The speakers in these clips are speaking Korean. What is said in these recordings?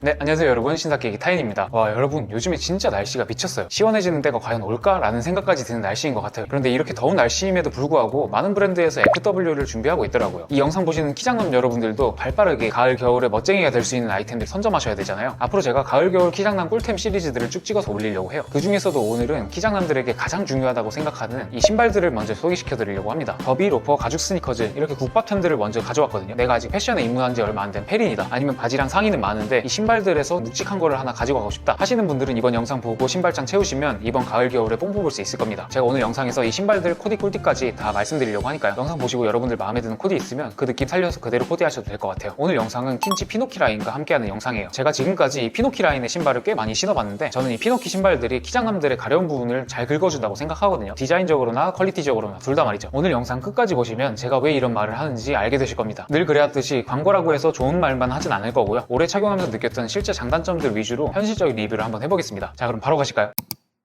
네, 안녕하세요 여러분, 신사케이크 타인입니다. 와, 여러분, 요즘에 진짜 날씨가 미쳤어요. 시원해지는 때가 과연 올까라는 생각까지 드는 날씨인 것 같아요. 그런데 이렇게 더운 날씨임에도 불구하고 많은 브랜드에서 FW를 준비하고 있더라고요. 이 영상 보시는 키장남 여러분들도 발빠르게 가을 겨울에 멋쟁이가 될 수 있는 아이템들 선점하셔야 되잖아요. 앞으로 제가 가을 겨울 키장남 꿀템 시리즈들을 쭉 찍어서 올리려고 해요. 그 중에서도 오늘은 키장남들에게 가장 중요하다고 생각하는 이 신발들을 먼저 소개시켜 드리려고 합니다. 더비, 로퍼, 가죽 스니커즈, 이렇게 국밥템들을 먼저 가져왔거든요. 내가 아직 패션에 입문한 지 얼마 안 된 페린이다, 아니면 바지랑 상의는 많은데 이 신발들에서 묵직한 거를 하나 가지고 가고 싶다 하시는 분들은 이번 영상 보고 신발장 채우시면 이번 가을 겨울에 뽕 뽑을 수 있을 겁니다. 제가 오늘 영상에서 이 신발들 코디 꿀팁까지 다 말씀드리려고 하니까요. 영상 보시고 여러분들 마음에 드는 코디 있으면 그 느낌 살려서 그대로 코디하셔도 될 것 같아요. 오늘 영상은 킨치 피노키 라인과 함께하는 영상이에요. 제가 지금까지 이 피노키 라인의 신발을 꽤 많이 신어봤는데 저는 이 피노키 신발들이 키장남들의 가려운 부분을 잘 긁어준다고 생각하거든요. 디자인적으로나 퀄리티적으로나 둘 다 말이죠. 오늘 영상 끝까지 보시면 제가 왜 이런 말을 하는지 알게 되실 겁니다. 늘 그래왔듯이 광고라고 해서 좋은 말만 하진 않을 거고요. 오래 착용하면서 느꼈던 실제 장단점들 위주로 현실적인 리뷰를 한번 해보겠습니다. 자, 그럼 바로 가실까요?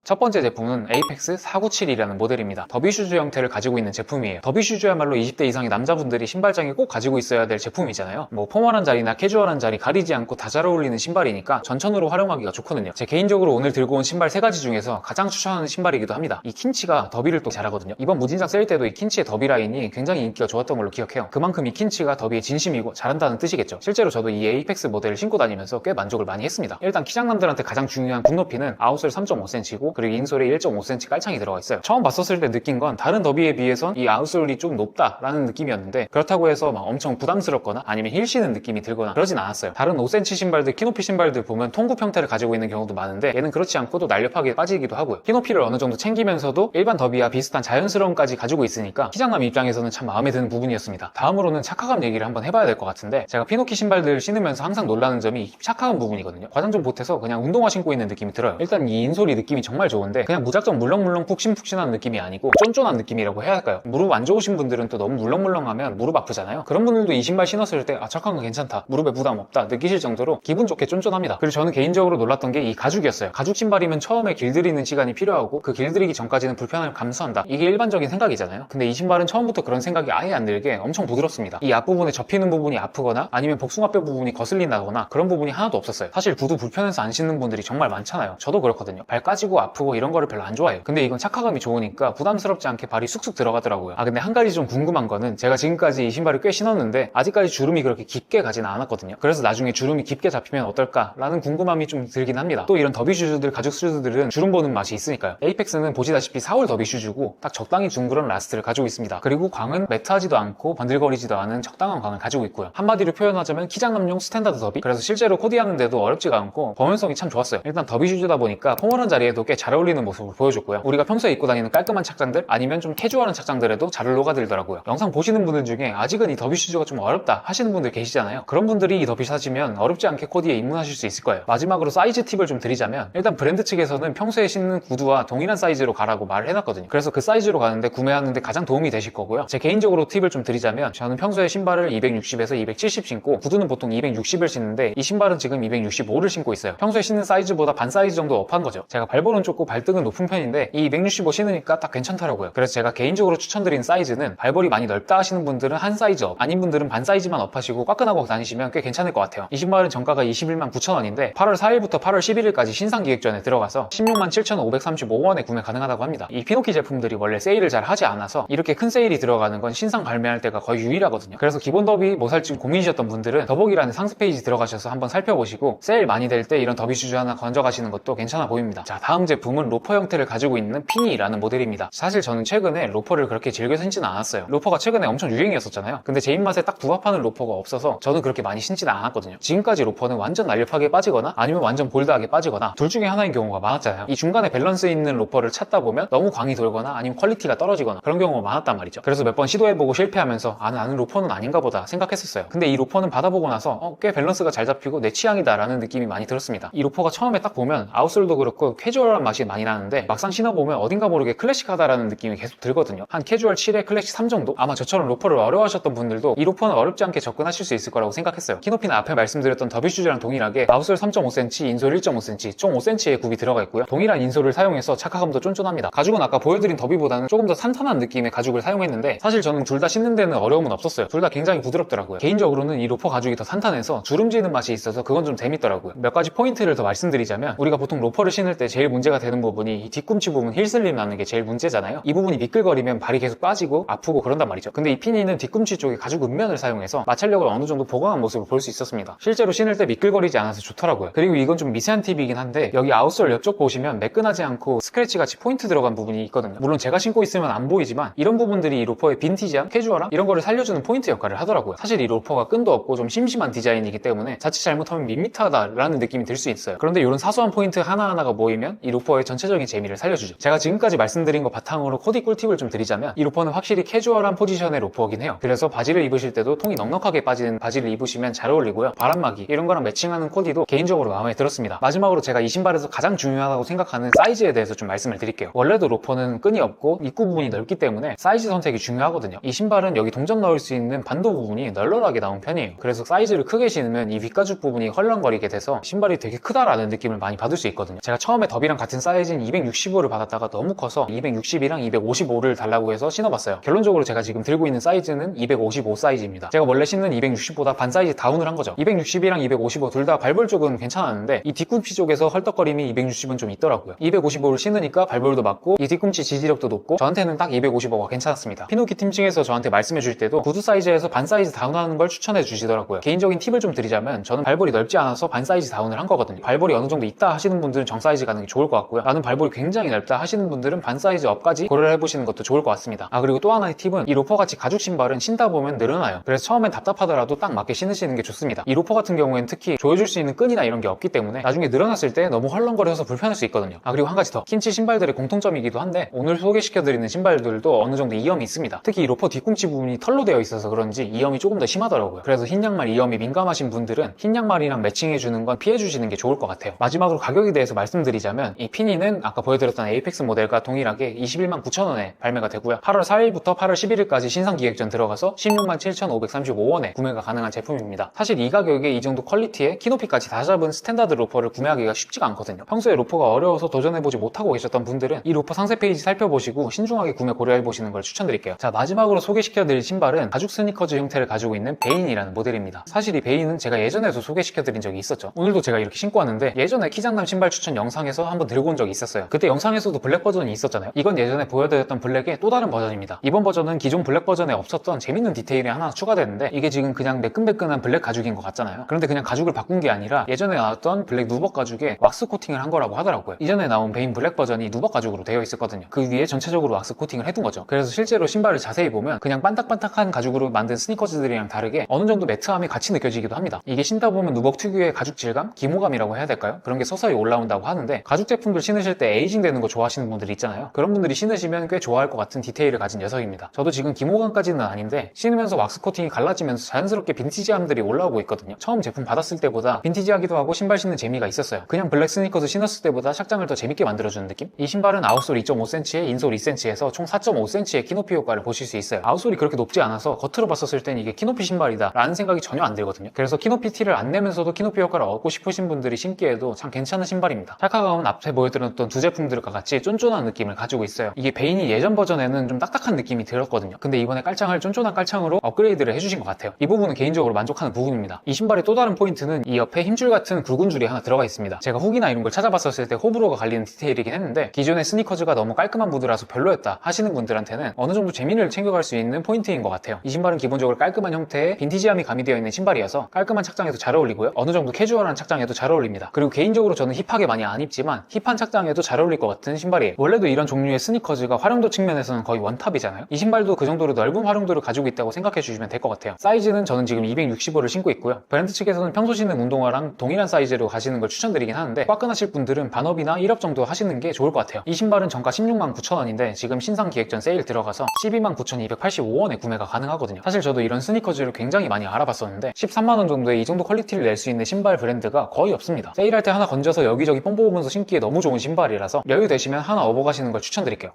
첫 번째 제품은 에이펙스 497이라는 모델입니다. 더비슈즈 형태를 가지고 있는 제품이에요. 더비슈즈야말로 20대 이상의 남자분들이 신발장에 꼭 가지고 있어야 될 제품이잖아요. 뭐 포멀한 자리나 캐주얼한 자리 가리지 않고 다 잘 어울리는 신발이니까 전천후로 활용하기가 좋거든요. 제 개인적으로 오늘 들고 온 신발 3가지 중에서 가장 추천하는 신발이기도 합니다. 이 킨치가 더비를 또 잘하거든요. 이번 무진장 세일 때도 이 킨치의 더비 라인이 굉장히 인기가 좋았던 걸로 기억해요. 그만큼 이 킨치가 더비의 진심이고 잘한다는 뜻이겠죠. 실제로 저도 이 에이펙스 모델을 신고 다니면서 꽤 만족을 많이 했습니다. 일단 키장남들한테 가장 중요한 굽 높이는 아웃솔 3.5cm고 그리고 인솔에 1.5cm 깔창이 들어가 있어요. 처음 봤었을 때 느낀 건 다른 더비에 비해선 이 아웃솔이 좀 높다라는 느낌이었는데 그렇다고 해서 막 엄청 부담스럽거나 아니면 힐 신는 느낌이 들거나 그러진 않았어요. 다른 5cm 신발들, 키높이 신발들 보면 통굽 형태를 가지고 있는 경우도 많은데 얘는 그렇지 않고 또 날렵하게 빠지기도 하고요. 키높이를 어느 정도 챙기면서도 일반 더비와 비슷한 자연스러움까지 가지고 있으니까 키장남 입장에서는 참 마음에 드는 부분이었습니다. 다음으로는 착화감 얘기를 한번 해봐야 될 것 같은데 제가 피노키 신발들 신으면서 항상 놀라는 점이 착화감 부분이거든요. 과장 좀 보태서 그냥 운동화 신고 있는 느낌이 들어요. 일단 이 인솔이 느낌이 정말 좋은데 그냥 무작정 물렁물렁 푹신푹신한 느낌이 아니고 쫀쫀한 느낌이라고 해야 할까요? 무릎 안 좋으신 분들은 또 너무 물렁물렁하면 무릎 아프잖아요. 그런 분들도 이 신발 신었을 때 착화감 괜찮다, 무릎에 부담 없다 느끼실 정도로 기분 좋게 쫀쫀합니다. 그리고 저는 개인적으로 놀랐던 게 이 가죽이었어요. 가죽 신발이면 처음에 길들이는 시간이 필요하고 그 길들이기 전까지는 불편함을 감수한다, 이게 일반적인 생각이잖아요. 근데 이 신발은 처음부터 그런 생각이 아예 안 들게 엄청 부드럽습니다. 이 앞부분에 접히는 부분이 아프거나 아니면 복숭아뼈 부분이 거슬린다거나 그런 부분이 하나도 없었어요. 사실 구두 불편해서 안 신는 분들이 정말 많잖아요. 저도 그렇거든요. 발 까지고 아프고 이런 거를 별로 안 좋아해요. 근데 이건 착화감이 좋으니까 부담스럽지 않게 발이 쑥쑥 들어가더라고요. 근데 한 가지 좀 궁금한 거는 제가 지금까지 이 신발을 꽤 신었는데 아직까지 주름이 그렇게 깊게 가지는 않았거든요. 그래서 나중에 주름이 깊게 잡히면 어떨까라는 궁금함이 좀 들긴 합니다. 또 이런 더비 슈즈들, 가죽 슈즈들은 주름 보는 맛이 있으니까요. 에이펙스는 보시다시피 4월 더비 슈즈고 딱 적당히 둥그런 라스트를 가지고 있습니다. 그리고 광은 매트하지도 않고 번들거리지도 않은 적당한 광을 가지고 있고요. 한마디로 표현하자면 키장남용 스탠다드 더비? 그래서 실제로 코디하는데도 어렵지가 않고 범용성이 참 좋았어요. 일단 더비 슈즈다 보니까 포멀한 자리에도 꽤 잘 어울리는 모습을 보여줬고요. 우리가 평소에 입고 다니는 깔끔한 착장들 아니면 좀 캐주얼한 착장들에도 잘 녹아들더라고요. 영상 보시는 분들 중에 아직은 이 더비 슈즈가 좀 어렵다 하시는 분들 계시잖아요. 그런 분들이 이 더비 사시면 어렵지 않게 코디에 입문하실 수 있을 거예요. 마지막으로 사이즈 팁을 좀 드리자면 일단 브랜드 측에서는 평소에 신는 구두와 동일한 사이즈로 가라고 말을 해놨거든요. 그래서 그 사이즈로 가는데 구매하는데 가장 도움이 되실 거고요. 제 개인적으로 팁을 좀 드리자면 저는 평소에 신발을 260에서 270 신고 구두는 보통 260을 신는데 이 신발은 지금 265를 신고 있어요. 평소에 신는 사이즈보다 반 사이즈 정도 업한 거죠. 제가 발볼은 좁고 발등은 높은 편인데 이 265 신으니까 딱 괜찮더라고요. 그래서 제가 개인적으로 추천드린 사이즈는 발볼이 많이 넓다 하시는 분들은 한 사이즈 업, 아닌 분들은 반 사이즈만 업하시고 꽉끈하고 다니시면 꽤 괜찮을 것 같아요. 이 신발은 정가가 21만 9천 원인데 8월 4일부터 8월 11일까지 신상 기획전에 들어가서 16만 7,535원에 구매 가능하다고 합니다. 이 피노키 제품들이 원래 세일을 잘 하지 않아서 이렇게 큰 세일이 들어가는 건 신상 발매할 때가 거의 유일하거든요. 그래서 기본 더비 뭐 살지 고민이셨던 분들은 더보기란에 상세 페이지 들어가셔서 한번 살펴보시고 세일 많이 될 때 이런 더비 슈즈 하나 건져가시는 것도 괜찮아 보입니다. 자, 다음 제품은 로퍼 형태를 가지고 있는 피니라는 모델입니다. 사실 저는 최근에 로퍼를 그렇게 즐겨 신지는 않았어요. 로퍼가 최근에 엄청 유행이었었잖아요. 근데 제 입맛에 딱 부합하는 로퍼가 없어서 저는 그렇게 많이 신지는 않았거든요. 지금까지 로퍼는 완전 날렵하게 빠지거나 아니면 완전 볼드하게 빠지거나 둘 중에 하나인 경우가 많았잖아요. 이 중간에 밸런스 있는 로퍼를 찾다 보면 너무 광이 돌거나 아니면 퀄리티가 떨어지거나 그런 경우가 많았단 말이죠. 그래서 몇 번 시도해보고 실패하면서 나는 로퍼는 아닌가 보다 생각했었어요. 근데 이 로퍼는 받아보고 나서 꽤 밸런스가 잘 잡히고 내 취향이다 라는 느낌이 많이 들었습니다. 이 로퍼가 처음에 딱 보면 아웃솔도 그렇고 캐주얼한 맛이 많이 나는데 막상 신어보면 어딘가 모르게 클래식하다라는 느낌이 계속 들거든요. 한 캐주얼 7에 클래식 3 정도? 아마 저처럼 로퍼를 어려워하셨던 분들도 이 로퍼는 어렵지 않게 접근하실 수 있을 거라고 생각했어요. 키높이는 앞에 말씀드렸던 더비슈즈랑 동일하게 아웃솔 3.5cm, 인솔 1.5cm, 총 5cm의 굽이 들어가 있고요. 동일한 인솔을 사용해서 착화감도 쫀쫀합니다. 가죽은 아까 보여드린 더비보다는 조금 더 탄탄한 느낌의 가죽을 사용했는데 사실 저는 둘 다 신는 데는 어려움은 없었어요. 둘 다 굉장히 부드럽더라고요. 개인적으로는 이 로퍼 가죽이 더 탄탄해서 주름지는 맛이 있어서 그건 좀 재밌더라고요. 몇 가지 포인트를 더 말씀드리자면 우리가 보통 로퍼를 신을 때 제일 문제가 되는 부분이 이 뒤꿈치 부분 힐슬림 나는 게 제일 문제잖아요. 이 부분이 미끌거리면 발이 계속 빠지고 아프고 그런단 말이죠. 근데 이 피니는 뒤꿈치 쪽에 가죽 음면을 사용해서 마찰력을 어느 정도 보강한 모습을 볼 수 있었습니다. 실제로 신을 때 미끌거리지 않아서 좋더라고요. 그리고 이건 좀 미세한 팁이긴 한데 여기 아웃솔 옆쪽 보시면 매끈하지 않고 스크래치 같이 포인트 들어간 부분이 있거든요. 물론 제가 신고 있으면 안 보이지만 이런 부분들이 이 로퍼의 빈티지함, 캐주얼함 이런 거를 살려주는 포인트 역할을 하더라고요. 사실 이 로퍼가 끈도 없고 좀 심심한 디자인이기 때문에 자칫 잘못하면 밋밋하다라는 느낌이 들 수 있어요. 그런데 이런 사소한 포인트 하나하나가 모이면 이 로퍼의 전체적인 재미를 살려주죠. 제가 지금까지 말씀드린 거 바탕으로 코디 꿀팁을 좀 드리자면 이 로퍼는 확실히 캐주얼한 포지션의 로퍼이긴 해요. 그래서 바지를 입으실 때도 통이 넉넉하게 빠지는 바지를 입으시면 잘 어울리고요. 바람막이 이런 거랑 매칭하는 코디도 개인적으로 마음에 들었습니다. 마지막으로 제가 이 신발에서 가장 중요하다고 생각하는 사이즈에 대해서 좀 말씀을 드릴게요. 원래도 로퍼는 끈이 없고 입구 부분이 넓기 때문에 사이즈 선택이 중요하거든요. 이 신발은 여기 동전 넣을 수 있는 반도 부분이 널널하게 나온 편이에요. 그래서 사이즈를 크게 신으면 이 윗가죽 부분이 헐렁거리게 돼서 신발이 되게 크다라는 느낌을 많이 받을 수 있거든요. 제가 처음에 더비랑 같은 사이즈인 265를 받았다가 너무 커서 260이랑 255를 달라고 해서 신어봤어요. 결론적으로 제가 지금 들고 있는 사이즈는 255 사이즈입니다. 제가 원래 신는 260보다 반 사이즈 다운을 한 거죠. 260이랑 255 둘 다 발볼 쪽은 괜찮았는데 이 뒤꿈치 쪽에서 헐떡거림이 260은 좀 있더라고요. 255를 신으니까 발볼도 맞고 이 뒤꿈치 지지력도 높고 저한테는 딱 255가 괜찮았습니다. 피노키 팀 측에서 저한테 말씀해 주실 때도 구두 사이즈에서 반 사이즈 다운하는 걸 추천해 주시더라고요. 개인적인 팁을 좀 드리자면 저는 발볼이 넓지 않아서 반 사이즈 다운을 한 거거든요. 발볼이 어느 정도 있다 하시는 분들은 정 사이즈 가는 게 좋을 것 같고요. 나는 발볼이 굉장히 넓다 하시는 분들은 반 사이즈 업까지 고려를 해보시는 것도 좋을 것 같습니다. 그리고 또 하나의 팁은 이 로퍼같이 가죽 신발은 신다 보면 늘어나요. 그래서 처음엔 답답하더라도 딱 맞게 신으시는 게 좋습니다. 이 로퍼 같은 경우에는 특히 조여줄 수 있는 끈이나 이런 게 없기 때문에 나중에 늘어났을 때 너무 헐렁거려서 불편할 수 있거든요. 그리고 한 가지 더, 킨치 신발들의 공통점이기도 한데 오늘 소개시켜드리는 신발들도 어느 정도 이염이 있습니다. 특히 이 로퍼 뒤꿈치 부분이 털로 되어 있어서 그런지 이염이 조금 더 심하더라고요. 그래서 흰 양말 이염이 민감하신 분들은 흰 양말이랑 매칭해주는 건 피해주시는 게 좋을 것 같아요. 마지막으로 가격에 대해서 말씀드리자면 이 피니는 아까 보여드렸던 에이펙스 모델과 동일하게 21만 9천원에 발매가 되고요. 8월 4일부터 8월 11일까지 신상기획전 들어가서 16만 7,535원에 구매가 가능한 제품입니다. 사실 이 가격에 이 정도 퀄리티에 키높이까지 다 잡은 스탠다드 로퍼를 구매하기가 쉽지가 않거든요. 평소에 로퍼가 어려워서 도전해보지 못하고 계셨던 분들은 이 로퍼 상세 페이지 살펴보시고 신중하게 구매 고려해보시는 걸 추천드릴게요. 자, 마지막으로 소개시켜드릴 신발은 가죽 스니커즈 형태를 가지고 있는 베인이라는 모델입니다. 사실 이 베인은 제가 예전에도 소개시켜드린 적이 있었죠. 오늘도 제가 이렇게 신고 왔는데 예전에 키장남 신발 추천 영상에서 한번 들고 온 적이 있었어요. 그때 영상에서도 블랙 버전이 있었잖아요. 이건 예전에 보여드렸던 블랙의 또 다른 버전입니다. 이번 버전은 기존 블랙 버전에 없었던 재밌는 디테일이 하나 추가되는데 이게 지금 그냥 매끈매끈한 블랙 가죽인 것 같잖아요. 그런데 그냥 가죽을 바꾼 게 아니라 예전에 나왔던 블랙 누벅 가죽에 왁스 코팅을 한 거라고 하더라고요. 이전에 나온 베인 블랙 버전이 누벅 가죽으로 되어 있었거든요. 그 위에 전체적으로 왁스 코팅을 해둔 거죠. 그래서 실제로 신발을 자세히 보면 그냥 반딱반딱한 가죽으로 만든 스니커즈들이랑 다르게 어느 정도 매트함이 같이 느껴지기도 합니다. 이게 신다 보면 누벅 특유의 가죽 질감? 기모감이라고 해야 될까요? 그런 게 서서히 올라온다고 하는데 가죽 제품들 신으실 때 에이징 되는 거 좋아하시는 분들 있잖아요. 그런 분들이 신으시면 꽤 좋아할 것 같은 디테일을 가진 녀석입니다. 저도 지금 기모감까지는 아닌데 신으면서 왁스 코팅이 갈라지면서 자연스럽게 빈티지함들이 올라오고 있거든요. 처음 제품 받았을 때보다 빈티지하기도 하고 신발 신는 재미가 있었어요. 그냥 블랙 스니커즈 신었을 때보다 착장을 더 재밌게 만들어주는 느낌? 이 신발은 아웃솔 2.5cm에 인솔 2cm에서 총 4.5cm의 키높이 효과를 보실 수 있어요. 아웃솔이 그렇게 높지 않아서 겉으로 봤었을 땐 이게 키높이 신발이다 라는 생각이 전혀 안 들거든요. 그래서 키높이 티를 안 내면서도 키높이 효과를 얻고 싶으신 분들이 신기에도 참 괜찮은 신발입니다. 착화감은 앞에 보여드렸던 두 제품들과 같이 쫀쫀한 느낌을 가지고 있어요. 이게 베인이 예전 버전에는 좀 딱딱한 느낌이 들었거든요. 근데 이번에 깔창을 쫀쫀한 깔창으로 업그레이드를 해주신 것 같아요. 이 부분은 개인적으로 만족하는 부분입니다. 이 신발의 또 다른 포인트는 이 옆에 힘줄 같은 굵은 줄이 하나 들어가 있습니다. 제가 훅이나 이런 걸 찾아봤었을 때 호불호가 갈리는 디테일이긴 했는데 기존의 스니커즈가 너무 깔끔한 무드라서 별로였다 하시는 분들한테는 어느 정도 재미를 챙겨갈 수 있는 포인트인 것 같아요. 이 신발은 기본적으로 깔끔한 형태의 빈티지함이 가미되어 있는 신발이어서 깔끔한 착장에도 잘 어울리고요. 어느 정도 캐주얼한 착장에도 잘 어울립니다. 그리고 개인적으로 저는 힙하게 많이 안 입지만 힙한 착장에도 잘 어울릴 것 같은 신발이에요. 원래도 이런 종류의 스니커즈가 활용도 측면에서는 거의 원탑이잖아요. 이 신발도 그 정도로 넓은 활용도를 가지고 있다고 생각해 주시면 될 것 같아요. 사이즈는 저는 지금 265를 신고 있고요. 브랜드 측에서는 평소 신는 운동화랑 동일한 사이즈로 가시는 걸 추천드리긴 하는데 꽉끈하실 분들은 반업이나 1업 정도 하시는 게 좋을 것 같아요. 이 신발은 정가 16만 9천원인데 지금 신상 기획전 세일 들어가서 12만 9,285원에 구매가 가능하거든요. 사실 저도 이런 스니커즈를 굉장히 많이 알아봤었는데 13만원 정도에 이 정도 퀄리티를 낼 수 있는 신발 브랜드가 거의 없습니다. 세일할 때 하나 건져서 여기저기 뽕 뽑으면서 신기에 너무 너무 좋은 신발이라서 여유 되시면 하나 업어가시는 걸 추천드릴게요.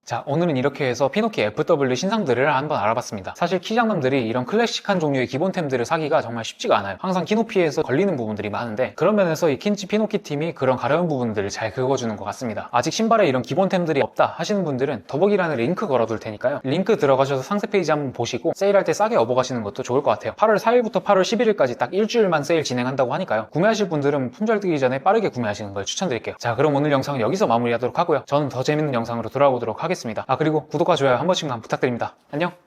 자, 오늘은 이렇게 해서 피노키 FW 신상들을 한번 알아봤습니다. 사실 키장남들이 이런 클래식한 종류의 기본템들을 사기가 정말 쉽지가 않아요. 항상 키높이에서 걸리는 부분들이 많은데 그런 면에서 이 킨치 피노키 팀이 그런 가려운 부분들을 잘 긁어주는 것 같습니다. 아직 신발에 이런 기본템들이 없다 하시는 분들은 더보기란에 링크 걸어둘 테니까요. 링크 들어가셔서 상세 페이지 한번 보시고 세일할 때 싸게 업어가시는 것도 좋을 것 같아요. 8월 4일부터 8월 11일까지 딱 일주일만 세일 진행한다고 하니까요. 구매하실 분들은 품절 뜨기 전에 빠르게 구매하시는 걸 추천드릴게요. 자, 그럼 오늘 영상은 여기서 마무리하도록 하고요. 저는 더 재밌는 영상으로 돌아오도록 하겠습니다. 그리고 구독과 좋아요 한 번씩만 부탁드립니다. 안녕.